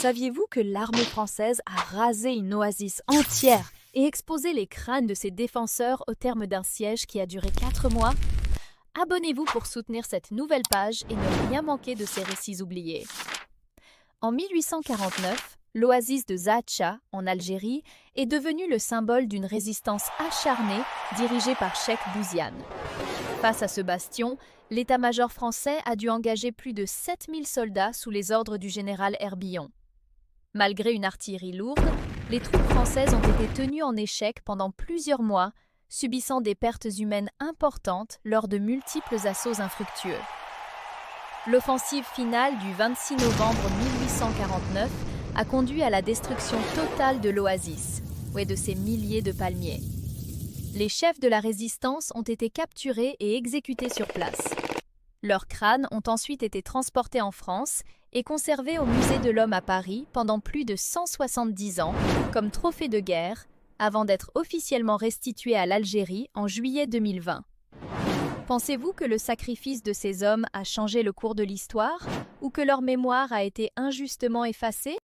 Saviez-vous que l'armée française a rasé une oasis entière et exposé les crânes de ses défenseurs au terme d'un siège qui a duré 4 mois? Abonnez-vous pour soutenir cette nouvelle page et ne rien manquer de ces récits oubliés. En 1849, l'oasis de Zaatcha, en Algérie, est devenue le symbole d'une résistance acharnée dirigée par Cheikh Bouziane. Face à ce bastion, l'état-major français a dû engager plus de 7000 soldats sous les ordres du général Herbillon. Malgré une artillerie lourde, les troupes françaises ont été tenues en échec pendant plusieurs mois, subissant des pertes humaines importantes lors de multiples assauts infructueux. L'offensive finale du 26 novembre 1849 a conduit à la destruction totale de l'oasis et de ses milliers de palmiers. Les chefs de la résistance ont été capturés et exécutés sur place. Leurs crânes ont ensuite été transportés en France et conservés au Musée de l'Homme à Paris pendant plus de 170 ans comme trophée de guerre, avant d'être officiellement restitués à l'Algérie en juillet 2020. Pensez-vous que le sacrifice de ces hommes a changé le cours de l'histoire ou que leur mémoire a été injustement effacée?